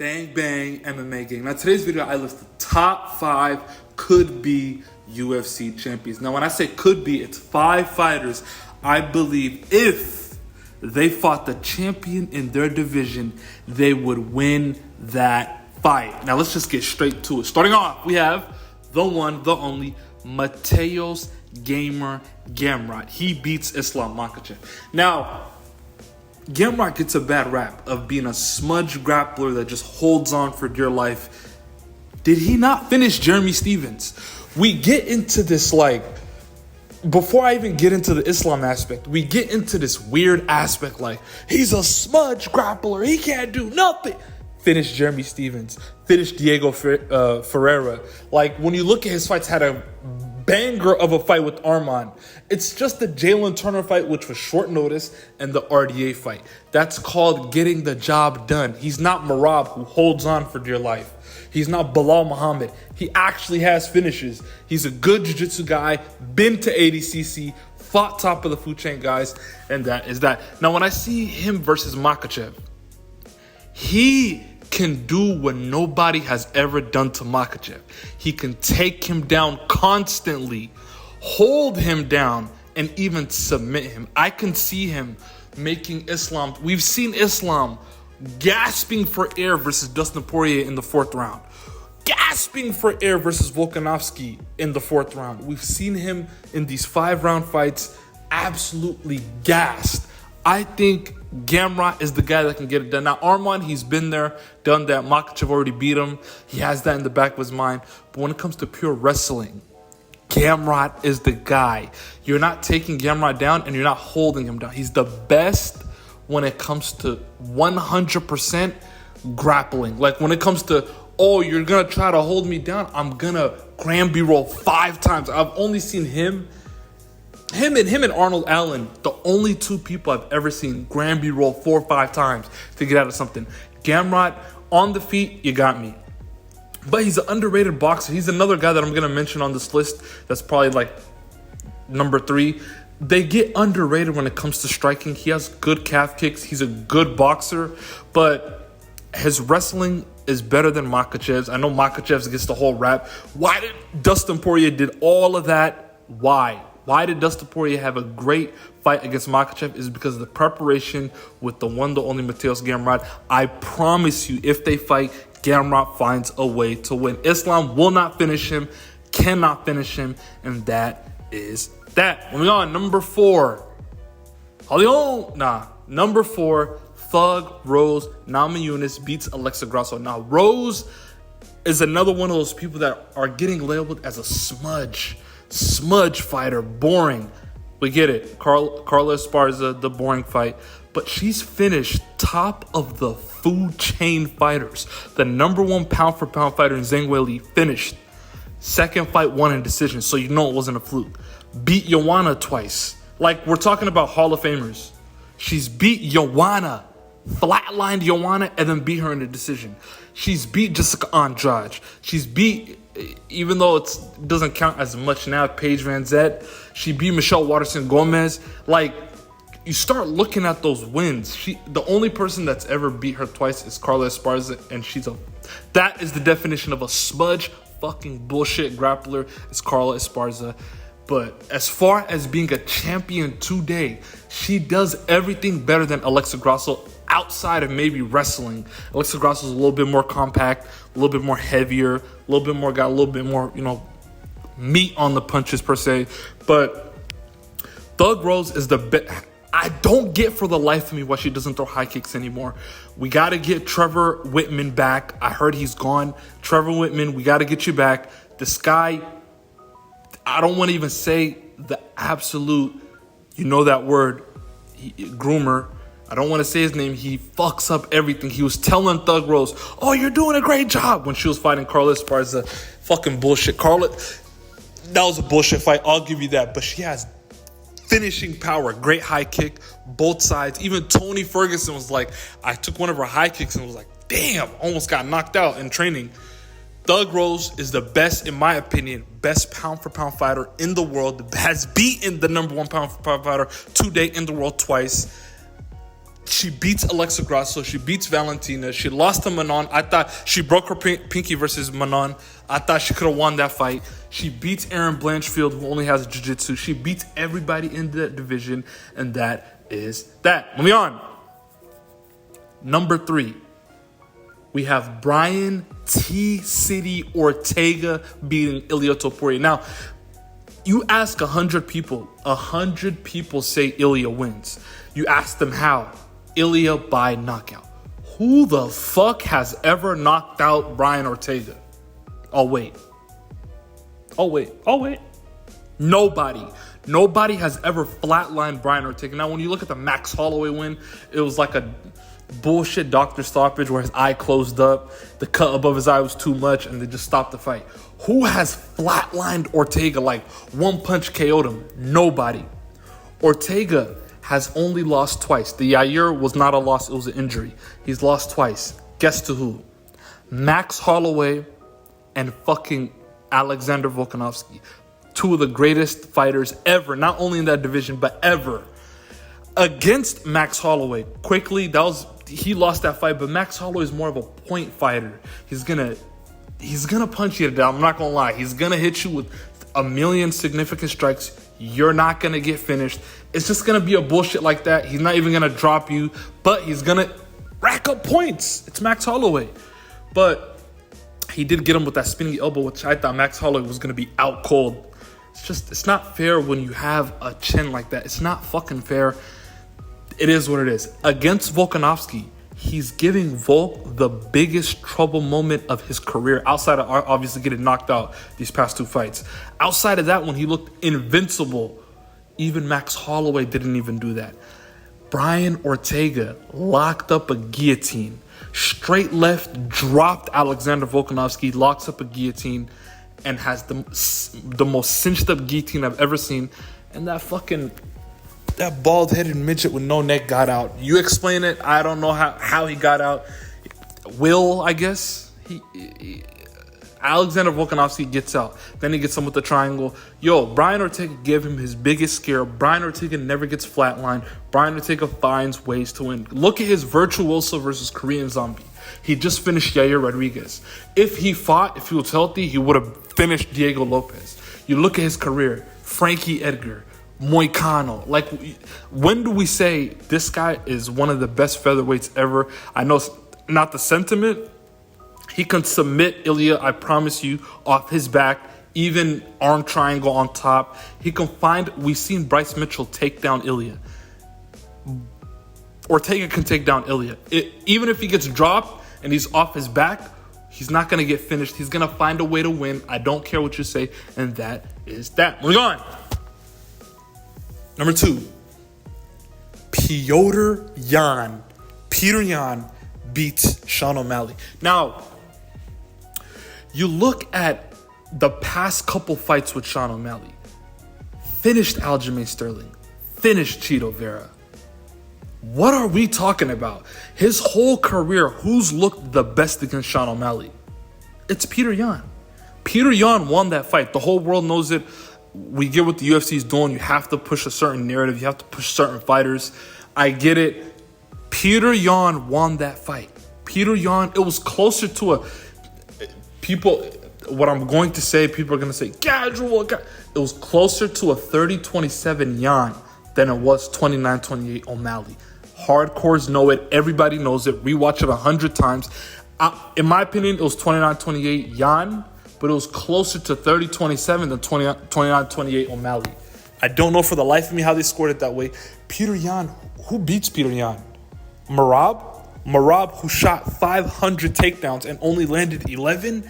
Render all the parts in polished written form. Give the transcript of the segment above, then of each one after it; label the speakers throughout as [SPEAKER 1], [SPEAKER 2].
[SPEAKER 1] Bang Bang MMA gang. Now today's video I list the top 5 could be UFC champions. Now when I say could be, it's 5 fighters I believe if they fought the champion in their division, they would win that fight. Now let's just get straight to it. Starting off, we have the one, the only, Mateusz Gamer Gamrot. He beats Islam Makhachev. Now, Gamrot gets a bad rap of being a smudge grappler that just holds on for dear life. Did he not finish Jeremy Stephens? We get into this, before I even get into the Islam aspect, we get into this weird aspect he's a smudge grappler, he can't do nothing. Finish Jeremy Stephens, finish Diego Ferreira. When you look at his fights, had a banger of a fight with Arman. It's just the Jalen Turner fight, which was short notice, and the RDA fight. That's called getting the job done. He's not Marab, who holds on for dear life. He's not Bilal Muhammad. He actually has finishes. He's a good jiu-jitsu guy, been to ADCC, fought top of the food chain guys, and that is that. Now, when I see him versus Makhachev, he can do what nobody has ever done to Makhachev. He can take him down constantly, hold him down, and even submit him. I can see him making Islam. We've seen Islam gasping for air versus Dustin Poirier in the 4th round. Gasping for air versus Volkanovski in the 4th round. We've seen him in these 5-round fights absolutely gassed. I think Gamrot is the guy that can get it done. Now, Arman, he's been there, done that. Makhachev already beat him. He has that in the back of his mind. But when it comes to pure wrestling, Gamrot is the guy. You're not taking Gamrot down and you're not holding him down. He's the best when it comes to 100% grappling. When it comes to, you're going to try to hold me down, I'm going to Granby roll 5 times. I've only seen him and Arnold Allen, the only 2 people I've ever seen Granby roll 4 or 5 times to get out of something. Gamrot, on the feet, you got me. But he's an underrated boxer. He's another guy that I'm going to mention on this list that's probably number 3. They get underrated when it comes to striking. He has good calf kicks. He's a good boxer, but his wrestling is better than Makhachev's. I know Makhachev gets the whole rap. Why did Dustin Poirier did all of that? Why? Why did Dustin Poirier have a great fight against Makhachev? Is because of the preparation with the one, the only Mateusz Gamrot. I promise you, if they fight, Gamrot finds a way to win. Islam will not finish him, cannot finish him, and that is that. Moving on, number 4. Number 4, Thug Rose Namajunas beats Alexa Grasso. Now, Rose is another one of those people that are getting labeled as a smudge fighter, boring. We get it. Carla Esparza, the boring fight. But she's finished top of the food chain fighters. The number 1 pound for pound fighter in Zhang Weili finished. 2nd fight won in decision, so you know it wasn't a fluke. Beat Joanna twice. We're talking about Hall of Famers. She's beat Joanna, flatlined Joanna, and then beat her in a decision. She's beat Jessica Andrade. She's beat, even though it doesn't count as much now, Paige Van Zet. She beat Michelle Waterson Gomez. You start looking at those wins. The only person that's ever beat her twice is Carla Esparza, and that is the definition of a smudge fucking bullshit grappler. It's Carla Esparza. But as far as being a champion today, she does everything better than Alexa Grasso outside of maybe wrestling. Alexa Grasso is a little bit more compact, a little bit more heavier, got a little bit more, meat on the punches per se. But Thug Rose is the best. I don't get for the life of me why she doesn't throw high kicks anymore. We got to get Trevor Whitman back. I heard he's gone. Trevor Whitman, we got to get you back. This guy, I don't want to even say the absolute, that word, groomer. I don't want to say his name. He fucks up everything. He was telling Thug Rose, you're doing a great job when she was fighting Carla Esparza. Fucking bullshit. Carla, that was a bullshit fight. I'll give you that. But she has finishing power, great high kick, both sides. Even Tony Ferguson was like, I took one of her high kicks and was like, damn, almost got knocked out in training. Thug Rose is the best, in my opinion, best pound for pound fighter in the world. Has beaten the number 1 pound for pound fighter today in the world twice. She beats Alexa Grasso. She beats Valentina. She lost to Manon. I thought she broke her pinky versus Manon. I thought she could have won that fight. She beats Erin Blanchfield, who only has jiu-jitsu. She beats everybody in that division, and that is that. Moving on. Number 3. We have Brian T-City Ortega beating Ilia Topuria. Now, you ask 100 people, 100 people say Ilia wins. You ask them how. Ilia by knockout. Who the fuck has ever knocked out Brian Ortega? Oh, wait. Nobody. Nobody has ever flatlined Brian Ortega. Now, when you look at the Max Holloway win, it was like a bullshit doctor stoppage where his eye closed up. The cut above his eye was too much, and they just stopped the fight. Who has flatlined Ortega, like one punch KO'd him? Nobody. Ortega has only lost twice. The Yair was not a loss, it was an injury. He's lost twice. Guess to who? Max Holloway and fucking Alexander Volkanovski. Two of the greatest fighters ever, not only in that division, but ever. Against Max Holloway, quickly, he lost that fight, but Max Holloway is more of a point fighter. He's gonna punch you down. I'm not gonna lie. He's gonna hit you with a million significant strikes. You're not gonna get finished. It's just gonna be a bullshit like that. He's not even gonna drop you, but he's gonna rack up points. It's Max Holloway. But he did get him with that spinning elbow, which I thought Max Holloway was gonna be out cold. It's not fair when you have a chin like that. It's not fucking fair. It is what it is. Against Volkanovski, he's giving Volk the biggest trouble moment of his career, outside of obviously getting knocked out these past 2 fights. Outside of that one, he looked invincible. Even Max Holloway didn't even do that. Brian Ortega locked up a guillotine. Straight left, dropped Alexander Volkanovski, locks up a guillotine, and has the most cinched up guillotine I've ever seen. And that bald-headed midget with no neck got out. You explain it. I don't know how he got out. I guess. Alexander Volkanovski gets out. Then he gets him with the triangle. Brian Ortega gave him his biggest scare. Brian Ortega never gets flatlined. Brian Ortega finds ways to win. Look at his Virtuoso versus Korean Zombie. He just finished Yair Rodriguez. If he was healthy, he would have finished Diego Lopez. You look at his career. Frankie Edgar. Moicano. Like, when do we say this guy is one of the best featherweights ever? I know it's not the sentiment. He can submit Ilia, I promise you, off his back, even arm triangle on top. We've seen Bryce Mitchell take down Ilia. Ortega can take down Ilia. Even if he gets dropped and he's off his back, he's not going to get finished. He's going to find a way to win. I don't care what you say. And that is that. Moving on. Number 2, Petr Yan. Petr Yan beats Sean O'Malley. Now, you look at the past couple fights with Sean O'Malley. Finished Aljamain Sterling. Finished Chito Vera. What are we talking about? His whole career, who's looked the best against Sean O'Malley? It's Petr Yan. Petr Yan won that fight. The whole world knows it. We get what the UFC is doing. You have to push a certain narrative. You have to push certain fighters. I get it. Petr Yan won that fight. Petr Yan, it was closer to what I'm going to say, people are going to say, casual. It was closer to a 30-27 Yan than it was 29-28 O'Malley. Hardcores know it. Everybody knows it. Rewatch it 100 times. In my opinion, it was 29-28 Yan, but it was closer to 30-27 than 29-28 O'Malley. I don't know for the life of me how they scored it that way. Petr Yan, who beats Petr Yan? Marab, who shot 500 takedowns and only landed 11?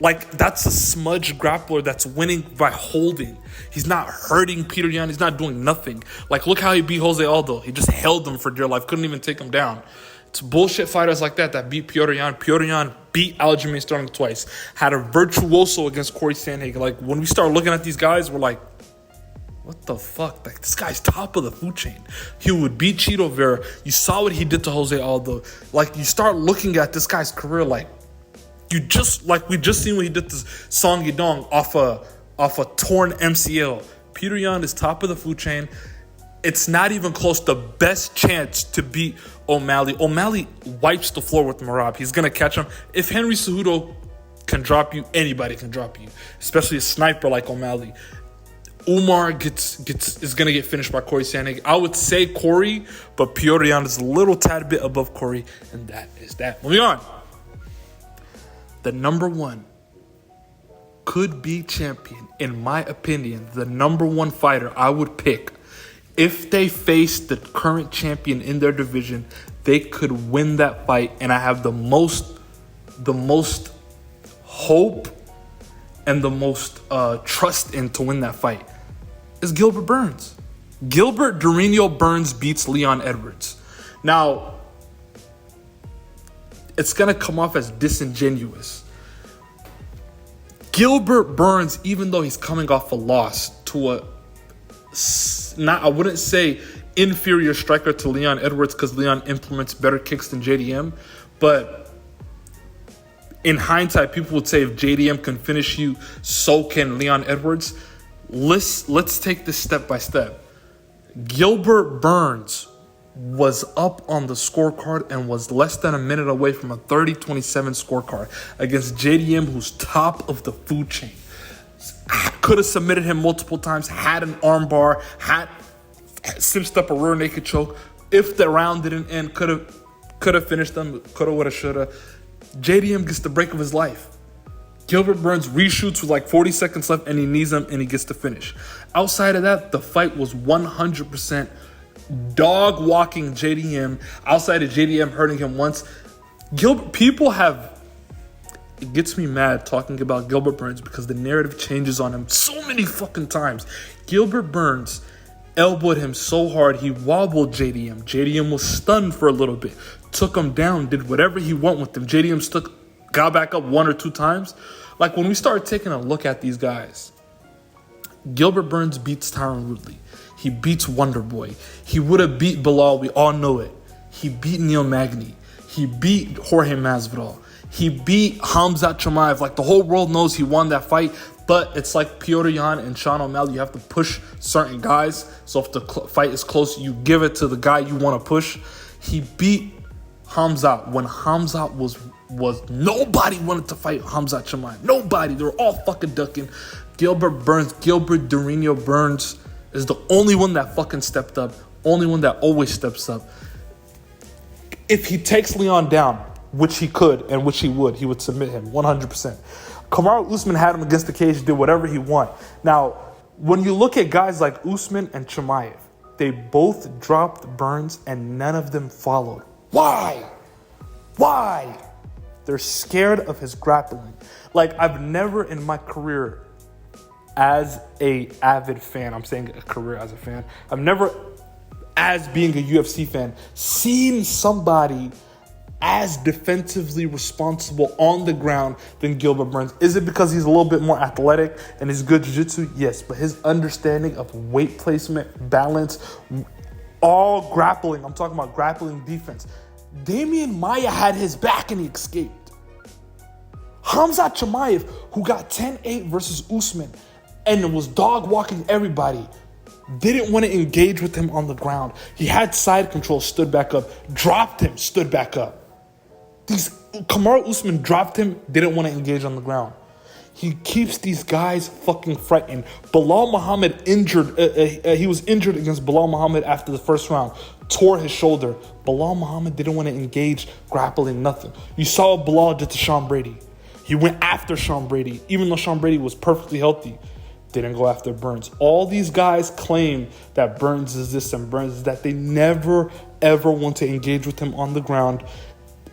[SPEAKER 1] Like, that's a smudge grappler that's winning by holding. He's not hurting Petr Yan. He's not doing nothing. Like, look how he beat Jose Aldo. He just held him for dear life. Couldn't even take him down. It's bullshit fighters like that beat Petr Yan. Petr Yan beat Aljamain Sterling twice. Had a virtuoso against Corey Sandhagen. Like, when we start looking at these guys, we're like, what the fuck? Like, this guy's top of the food chain. He would beat Chito Vera. You saw what he did to Jose Aldo. Like, you start looking at this guy's career like, we just seen what he did to Song Yadong off a torn MCL. Petr Yan is top of the food chain. it's not even close. The best chance to beat O'Malley. O'Malley wipes the floor with Merab. He's going to catch him. If Henry Cejudo can drop you, anybody can drop you, especially a sniper like O'Malley. Umar is going to get finished by Corey Sandhagen. I would say Corey, but Petr Yan is a little tad bit above Corey, and that is that. Moving on. The number one could be champion, in my opinion, the number one fighter I would pick. If they face the current champion in their division, they could win that fight, and I have the most hope and the most trust in to win that fight is Gilbert Burns. Gilbert Durinho Burns beats Leon Edwards. Now, it's going to come off as disingenuous. Gilbert Burns, even though he's coming off a loss to I wouldn't say inferior striker to Leon Edwards, because Leon implements better kicks than JDM, but in hindsight, people would say if JDM can finish you, so can Leon Edwards. Let's take this step by step. Gilbert Burns was up on the scorecard and was less than a minute away from a 30-27 scorecard against JDM, who's top of the food chain. Could have submitted him multiple times, had an armbar, had cinched up a rear naked choke. If the round didn't end, could have finished them, coulda, woulda, shoulda. JDM gets the break of his life. Gilbert Burns reshoots with like 40 seconds left, and he knees him, and he gets the finish. Outside of that, the fight was 100% dog walking JDM. Outside of JDM hurting him once, it gets me mad talking about Gilbert Burns because the narrative changes on him so many fucking times. Gilbert Burns elbowed him so hard, he wobbled JDM. JDM was stunned for a little bit, took him down, did whatever he wanted with him. JDM got back up one or two times. Like, when we started taking a look at these guys, Gilbert Burns beats Tyron Woodley. He beats Wonder Boy. He would have beat Bilal. We all know it. He beat Neil Magny. He beat Jorge Masvidal. He beat Khamzat Chimaev. Like, the whole world knows he won that fight. But it's like Petr Yan and Sean O'Malley. You have to push certain guys. So if the fight is close, you give it to the guy you want to push. He beat Khamzat when Khamzat was nobody wanted to fight Khamzat Chimaev. Nobody. They were all fucking ducking. Gilbert Durinho Burns is the only one that fucking stepped up. Only one that always steps up. If he takes Leon down, which he could and which he would submit him 100%. Kamaru Usman had him against the cage, did whatever he wanted. Now, when you look at guys like Usman and Chimaev, they both dropped Burns and none of them followed. Why? They're scared of his grappling. Like, I've never in my career as a avid fan, I'm saying a career as a fan, I've never, as being a UFC fan, seen somebody as defensively responsible on the ground than Gilbert Burns. Is it because he's a little bit more athletic and he's good jiu-jitsu? Yes, but his understanding of weight placement, balance, all grappling, I'm talking about grappling defense. Damian Maia had his back and he escaped. Khamzat Chimaev, who got 10-8 versus Usman and was dog walking everybody, didn't want to engage with him on the ground. He had side control, stood back up, dropped him, stood back up. Kamaru Usman dropped him, didn't want to engage on the ground. He keeps these guys fucking frightened. Bilal Muhammad he was injured against Bilal Muhammad after the first round. Tore his shoulder. Bilal Muhammad didn't want to engage, grappling, nothing. You saw what Bilal did to Sean Brady. He went after Sean Brady, even though Sean Brady was perfectly healthy. Didn't go after Burns. All these guys claim that Burns is this and Burns is that. They never, ever want to engage with him on the ground.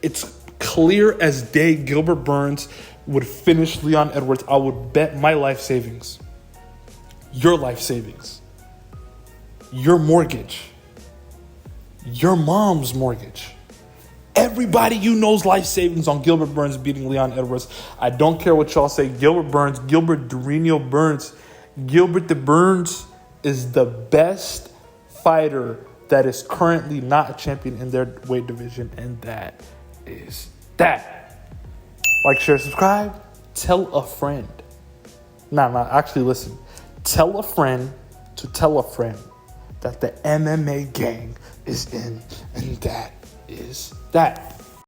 [SPEAKER 1] It's clear as day Gilbert Burns would finish Leon Edwards. I would bet my life savings, your life savings, your mortgage, your mom's mortgage, everybody you know's life savings on Gilbert Burns beating Leon Edwards. I don't care what y'all say. Gilbert Durinho Burns. Gilbert the Burns is the best fighter that is currently not a champion in their weight division, and that is that. Like, share, subscribe. Tell a friend. Actually listen. Tell a friend to tell a friend that the MMA gang is in, and that is that.